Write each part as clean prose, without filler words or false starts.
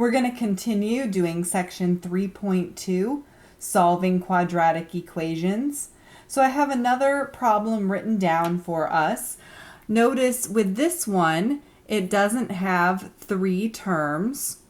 We're going to continue doing section 3.2, solving quadratic equations. So I have another problem written down for us. Notice with this one, it doesn't have 3 terms.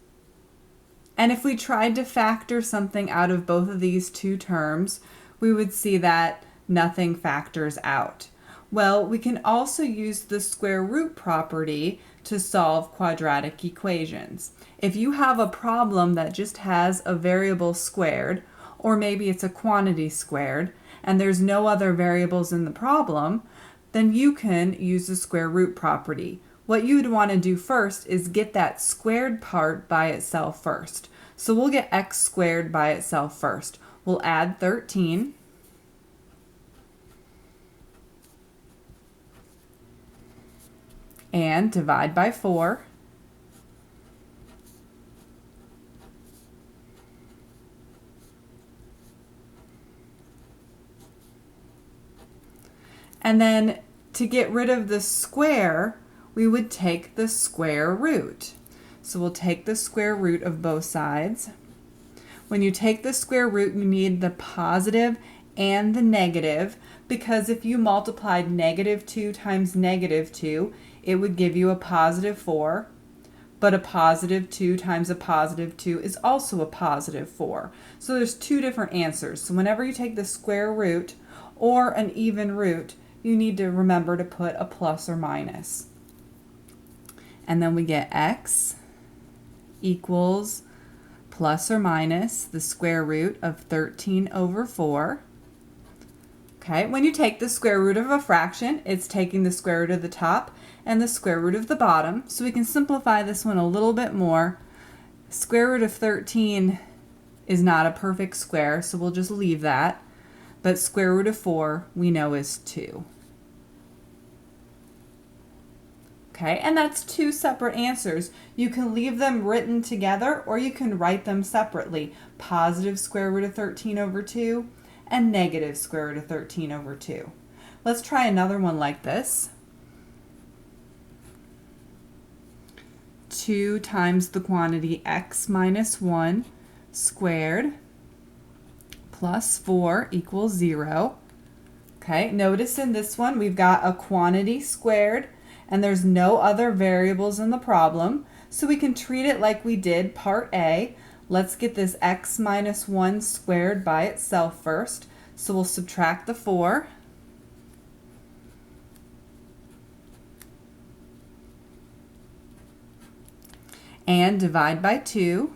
And if we tried to factor something out of both of these 2 terms, we would see that nothing factors out. Well, we can also use the square root property to solve quadratic equations. If you have a problem that just has a variable squared, or maybe it's a quantity squared, and there's no other variables in the problem, then you can use the square root property. What you would want to do first is get that squared part by itself first. So we'll get x squared by itself first. We'll add 13. And divide by 4. And then to get rid of the square, we would take the square root. So we'll take the square root of both sides. When you take the square root, you need the positive and the negative, because if you multiplied -2 times -2, it would give you a positive 4, but a positive 2 times a positive 2 is also a positive 4. So there's 2 different answers. So whenever you take the square root or an even root, you need to remember to put a plus or minus. And then we get x equals plus or minus the square root of 13 over 4. Okay, when you take the square root of a fraction, it's taking the square root of the top and the square root of the bottom. So we can simplify this one a little bit more. Square root of 13 is not a perfect square, so we'll just leave that. But square root of 4 we know is 2. Okay, and that's 2 separate answers. You can leave them written together or you can write them separately. Positive square root of 13 over 2 and negative square root of 13 over 2. Let's try another one like this. 2 times the quantity x minus 1 squared plus 4 equals 0. Okay, notice in this one we've got a quantity squared and there's no other variables in the problem, so we can treat it like we did part A. Let's get this x minus 1 squared by itself first. So we'll subtract the 4. And divide by 2.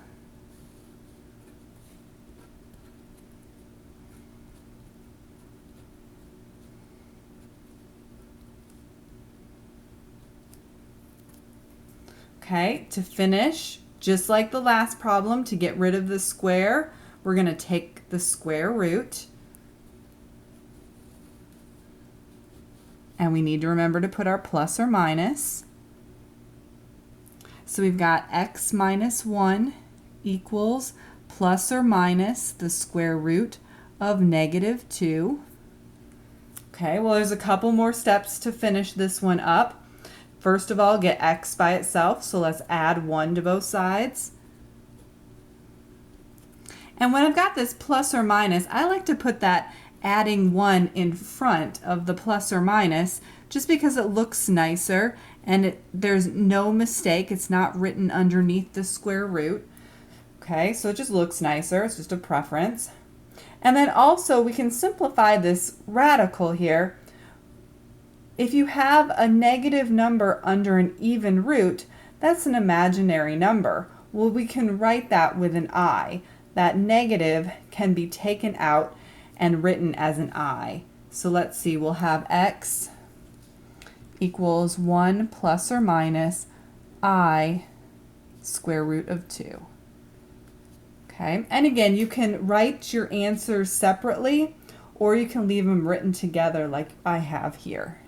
Okay, to finish, just like the last problem, to get rid of the square, we're going to take the square root. And we need to remember to put our plus or minus. So we've got x minus 1 equals plus or minus the square root of -2. Okay, well there's a couple more steps to finish this one up. First of all, get x by itself, so let's add 1 to both sides. And when I've got this plus or minus, I like to put that adding 1 in front of the plus or minus just because it looks nicer and there's no mistake. It's not written underneath the square root. Okay, so it just looks nicer. It's just a preference. And then also we can simplify this radical here. If you have a negative number under an even root, that's an imaginary number. Well, we can write that with an I. That negative can be taken out and written as an I. So let's see, we'll have x equals 1 plus or minus I square root of 2. Okay, and again, you can write your answers separately or you can leave them written together like I have here.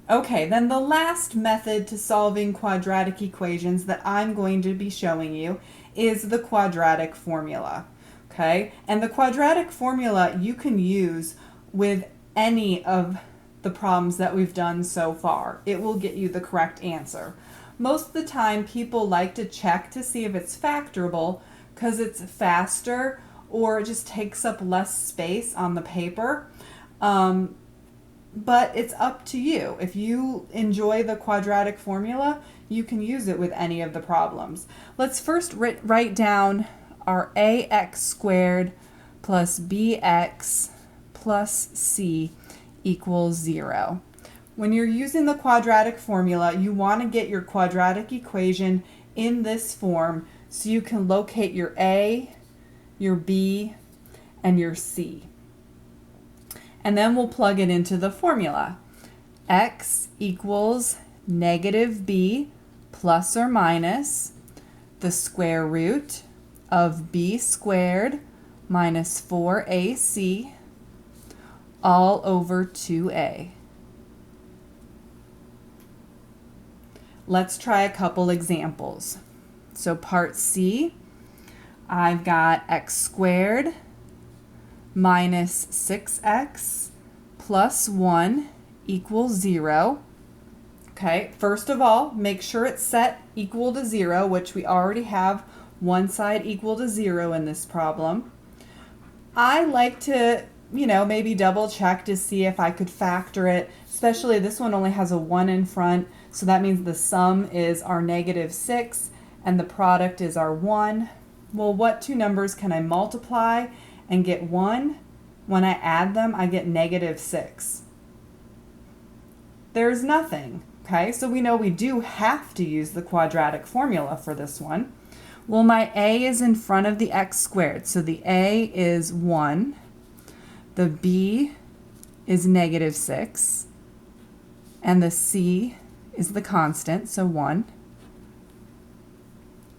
Okay, then the last method to solving quadratic equations that I'm going to be showing you is the quadratic formula. Okay, and the quadratic formula you can use with any of the problems that we've done so far. It will get you the correct answer. Most of the time, people like to check to see if it's factorable because it's faster or it just takes up less space on the paper. But it's up to you. If you enjoy the quadratic formula, you can use it with any of the problems. Let's first write down our ax squared plus bx plus c equals 0. When you're using the quadratic formula, you want to get your quadratic equation in this form so you can locate your a, your b, and your c. And then we'll plug it into the formula. X equals negative b plus or minus the square root of b squared minus 4ac all over 2a. Let's try a couple examples. So part C, I've got x squared minus 6x plus 1 equals 0. Okay, first of all, make sure it's set equal to 0, which we already have one side equal to 0 in this problem. I like to, maybe double check to see if I could factor it, especially this one only has a 1 in front, so that means the sum is our negative 6 and the product is our 1. Well, what two numbers can I multiply and get 1? When I add them, I get negative 6. There's nothing, okay? So we know we do have to use the quadratic formula for this one. Well, my a is in front of the x squared, so the a is 1. The b is negative 6. And the c is the constant, so 1.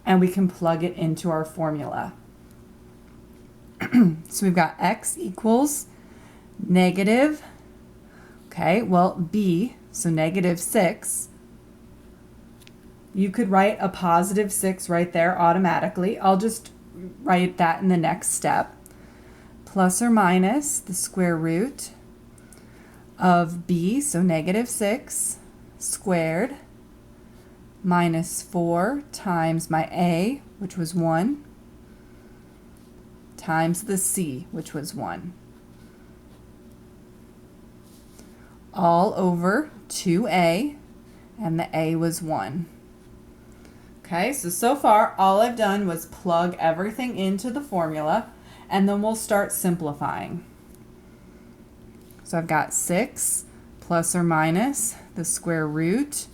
And we can plug it into our formula. So we've got x equals negative, okay, well, b, so negative 6. You could write a positive 6 right there automatically. I'll just write that in the next step. Plus or minus the square root of b, so negative 6 squared, minus 4 times my a, which was 1, times the c, which was 1. All over 2a, and the a was 1. Okay, so far all I've done was plug everything into the formula, and then we'll start simplifying. So I've got 6 plus or minus the square root.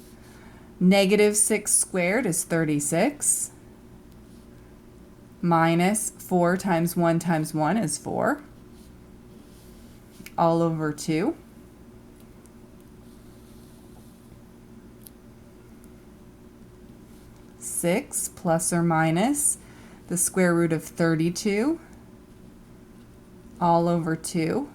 Negative 6 squared is 36. Minus 4 times 1 is 4. All over 2. Six plus or minus the square root of 32 all over 2.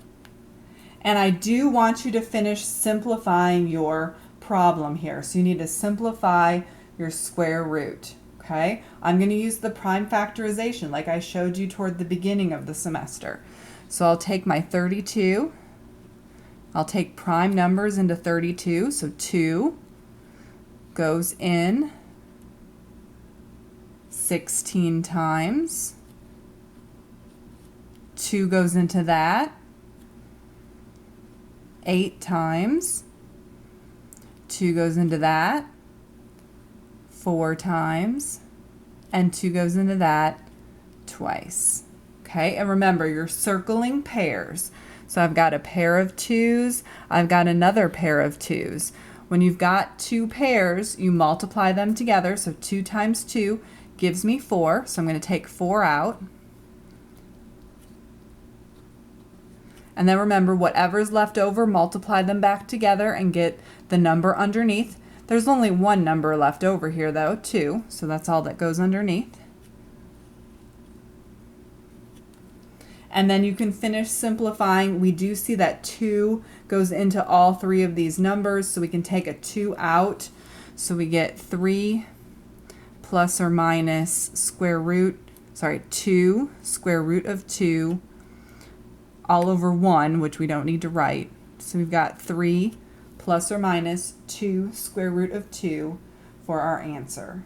And I do want you to finish simplifying your problem here. So you need to simplify your square root. Okay, I'm going to use the prime factorization like I showed you toward the beginning of the semester. So I'll take my 32, I'll take prime numbers into 32, so 2 goes in 16 times, 2 goes into that 8 times, 2 goes into that 4 times, and 2 goes into that twice. Okay, and remember, you're circling pairs. So I've got a pair of 2's, I've got another pair of 2's. When you've got two pairs, you multiply them together, so 2 times 2 gives me 4, so I'm going to take 4 out. And then remember, whatever's left over, multiply them back together and get the number underneath. There's only one number left over here though, 2, so that's all that goes underneath. And then you can finish simplifying. We do see that 2 goes into all 3 of these numbers, so we can take a 2 out. So we get 3 plus or minus 2 square root of 2 all over 1, which we don't need to write. So we've got 3 plus or minus 2 square root of 2 for our answer.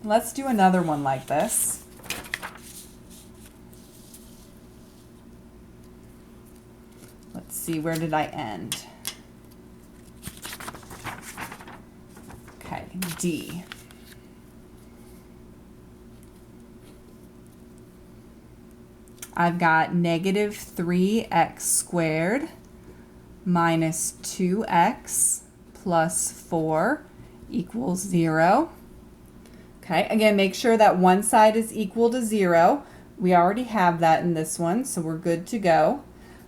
Let's do another one like this. Let's see, where did I end? Okay, D. I've got negative 3x squared minus 2x plus 4 equals 0. Okay, again, make sure that one side is equal to 0. We already have that in this one, so we're good to go.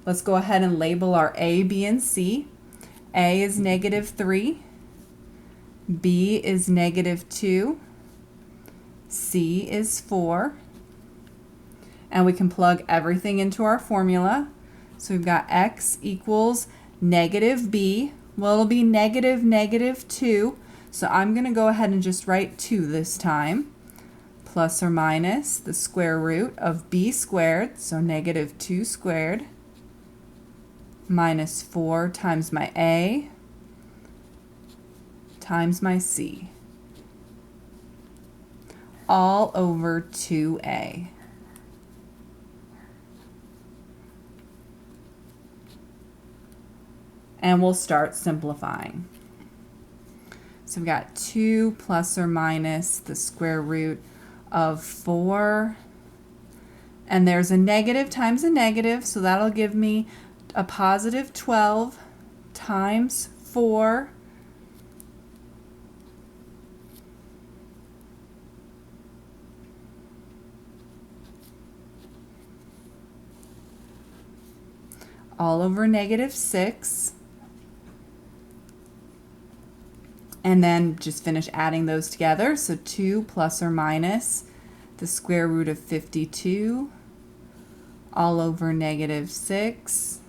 Let's go ahead and label our A, B, and C. A is negative 3. B is negative 2. C is 4. And we can plug everything into our formula. So we've got x equals negative b. Well, it'll be negative negative 2. So I'm going to go ahead and just write 2 this time. Plus or minus the square root of b squared, so negative 2 squared, minus 4 times my a times my c, all over 2a. And we'll start simplifying. So we've got 2 plus or minus the square root of 4. And there's a negative times a negative, so that'll give me a positive 12 times 4. All over negative 6. And then just finish adding those together. So 2 plus or minus the square root of 52 all over negative 6.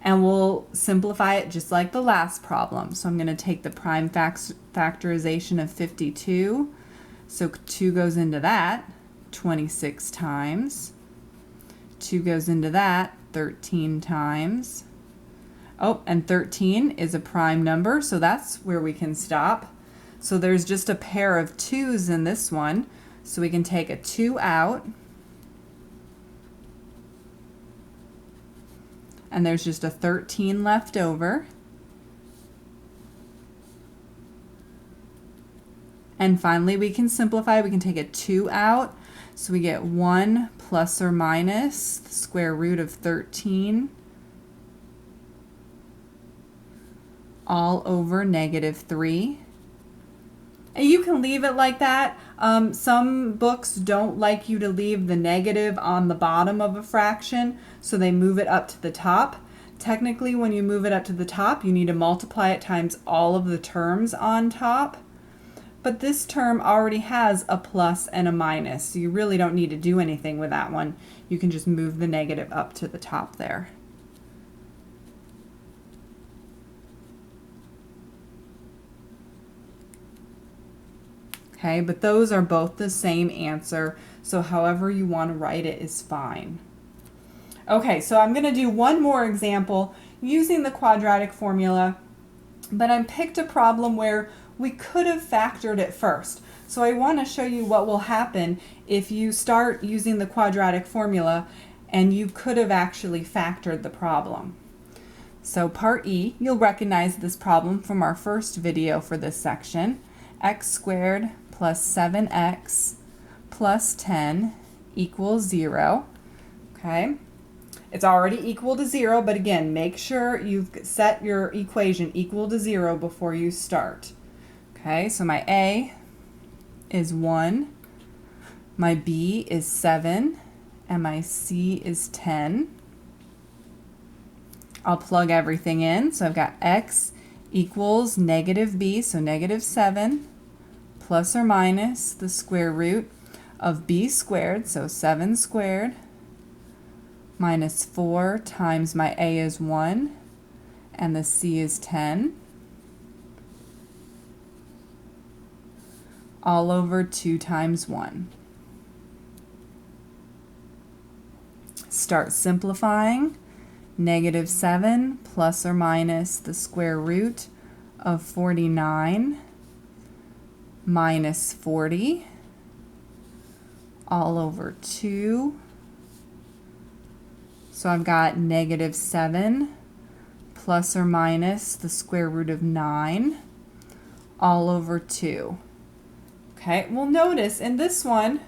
And we'll simplify it just like the last problem. So I'm going to take the prime factorization of 52. So 2 goes into that 26 times. 2 goes into that 13 times. Oh, and 13 is a prime number, so that's where we can stop. So there's just a pair of 2's in this one, so we can take a 2 out. And there's just a 13 left over. And finally, we can simplify. We can take a 2 out, so we get 1 plus or minus the square root of 13 all over negative 3. And you can leave it like that. Some books don't like you to leave the negative on the bottom of a fraction, so they move it up to the top. Technically, when you move it up to the top, you need to multiply it times all of the terms on top. But this term already has a plus and a minus, so you really don't need to do anything with that one. You can just move the negative up to the top there. Okay, but those are both the same answer, so however you want to write it is fine. Okay, so I'm going to do one more example using the quadratic formula, but I picked a problem where we could have factored it first. So I want to show you what will happen if you start using the quadratic formula and you could have actually factored the problem. So part E, you'll recognize this problem from our first video for this section. X squared plus 7x plus 10 equals 0. Okay, it's already equal to 0, but again, make sure you've set your equation equal to 0 before you start. Okay, so my A is 1, my B is 7, and my C is 10. I'll plug everything in. So I've got x equals negative b, so negative 7, plus or minus the square root of b squared, so 7 squared, minus 4 times my a is 1, and the c is 10, all over 2 times 1. start simplifying. Negative 7 plus or minus the square root of 49 minus 40 all over 2. So I've got negative 7 plus or minus the square root of 9 all over 2. Okay, well notice in this one,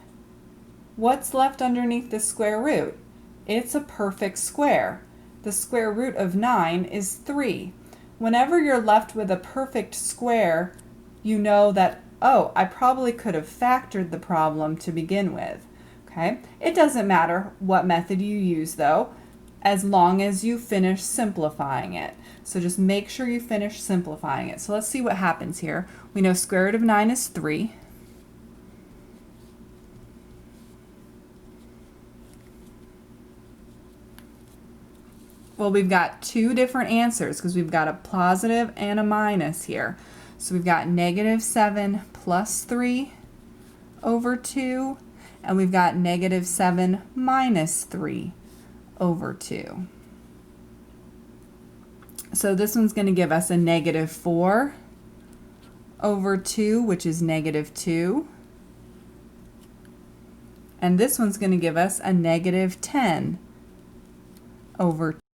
what's left underneath the square root? It's a perfect square. The square root of 9 is 3. Whenever you're left with a perfect square, you know that, oh, I probably could have factored the problem to begin with. Okay, it doesn't matter what method you use though, as long as you finish simplifying it. So just make sure you finish simplifying it. So let's see what happens here. We know square root of 9 is 3. Well, we've got two different answers because we've got a positive and a minus here. So we've got negative 7 plus 3 over 2, and we've got negative 7 minus 3 over 2. So this one's going to give us a negative 4 over 2, which is negative 2. And this one's going to give us a negative 10 over 2.